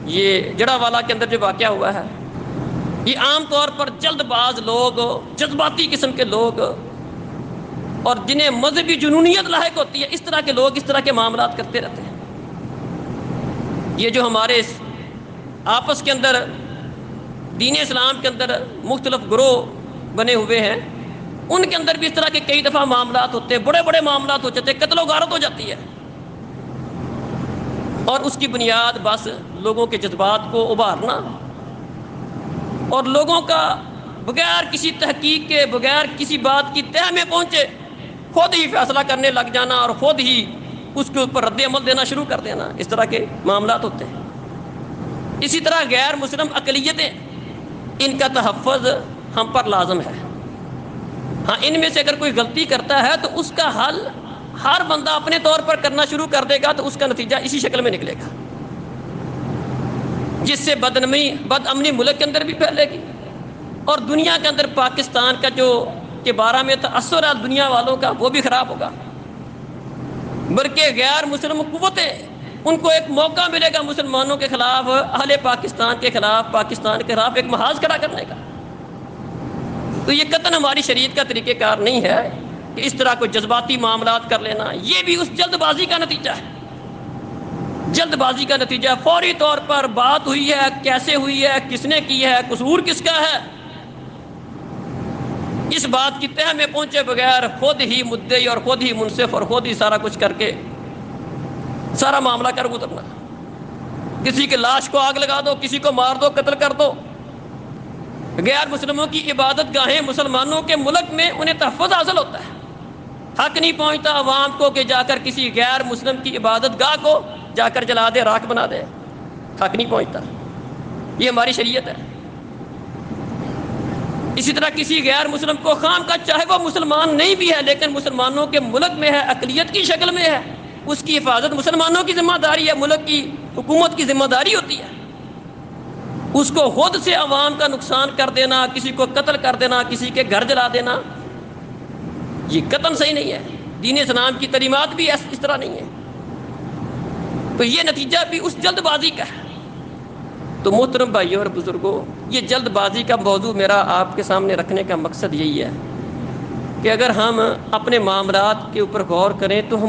یہ جڑا والا کے اندر جو واقعہ ہوا ہے، یہ عام طور پر جلد باز لوگ، جذباتی قسم کے لوگ، اور جنہیں مذہبی جنونیت لاحق ہوتی ہے، اس طرح کے لوگ اس طرح کے معاملات کرتے رہتے ہیں۔ یہ جو ہمارے آپس کے اندر دین اسلام کے اندر مختلف گروہ بنے ہوئے ہیں، ان کے اندر بھی اس طرح کے کئی دفعہ معاملات ہوتے ہیں، بڑے بڑے معاملات ہو جاتے ہیں، قتل و غارت ہو جاتی ہے، اور اس کی بنیاد بس لوگوں کے جذبات کو ابھارنا اور لوگوں کا بغیر کسی تحقیق کے، بغیر کسی بات کی تہہ میں پہنچے خود ہی فیصلہ کرنے لگ جانا اور خود ہی اس کے اوپر رد عمل دینا شروع کر دینا، اس طرح کے معاملات ہوتے ہیں۔ اسی طرح غیر مسلم اقلیتیں، ان کا تحفظ ہم پر لازم ہے۔ ہاں، ان میں سے اگر کوئی غلطی کرتا ہے تو اس کا حل ہر بندہ اپنے طور پر کرنا شروع کر دے گا تو اس کا نتیجہ اسی شکل میں نکلے گا، جس سے بد امنی ملک کے اندر بھی پھیلے گی، اور دنیا کے اندر پاکستان کا جو کے بارے میں تاثر ہے دنیا والوں کا، وہ بھی خراب ہوگا، بلکہ غیر مسلم قوتیں، ان کو ایک موقع ملے گا مسلمانوں کے خلاف، اہل پاکستان کے خلاف، پاکستان کے خلاف ایک محاذ کھڑا کرنے کا۔ تو یہ قطعاً ہماری شریعت کا طریقہ کار نہیں ہے کہ اس طرح کوئی جذباتی معاملات کر لینا، یہ بھی اس جلد بازی کا نتیجہ ہے۔ جلد بازی کا نتیجہ فوری طور پر بات ہوئی ہے، کیسے ہوئی ہے، کس نے کی ہے، قصور کس کا ہے، اس بات کی تہہ میں پہنچے بغیر خود ہی مدعی اور خود ہی منصف اور خود ہی سارا کچھ کر کے سارا معاملہ کر گزرنا۔ کسی کی لاش کو آگ لگا دو، کسی کو مار دو، قتل کر دو۔ غیر مسلموں کی عبادت گاہیں مسلمانوں کے ملک میں انہیں تحفظ حاصل ہوتا ہے، حق نہیں پہنچتا عوام کو کہ جا کر کسی غیر مسلم کی عبادت گاہ کو جا کر جلا دے، راکھ بنا دے، حق نہیں پہنچتا۔ یہ ہماری شریعت ہے۔ اسی طرح کسی غیر مسلم کو خام کا، چاہے وہ مسلمان نہیں بھی ہے لیکن مسلمانوں کے ملک میں ہے، اقلیت کی شکل میں ہے، اس کی حفاظت مسلمانوں کی ذمہ داری ہے، ملک کی حکومت کی ذمہ داری ہوتی ہے۔ اس کو خود سے عوام کا نقصان کر دینا، کسی کو قتل کر دینا، کسی کے گھر جلا دینا، یہ قطعاً صحیح نہیں ہے۔ دین اسلام کی تعلیمات بھی اس طرح نہیں ہے۔ تو یہ نتیجہ بھی اس جلد بازی کا ہے۔ تو محترم بھائیوں اور بزرگوں، یہ جلد بازی کا موضوع میرا آپ کے سامنے رکھنے کا مقصد یہی ہے کہ اگر ہم اپنے معاملات کے اوپر غور کریں تو ہم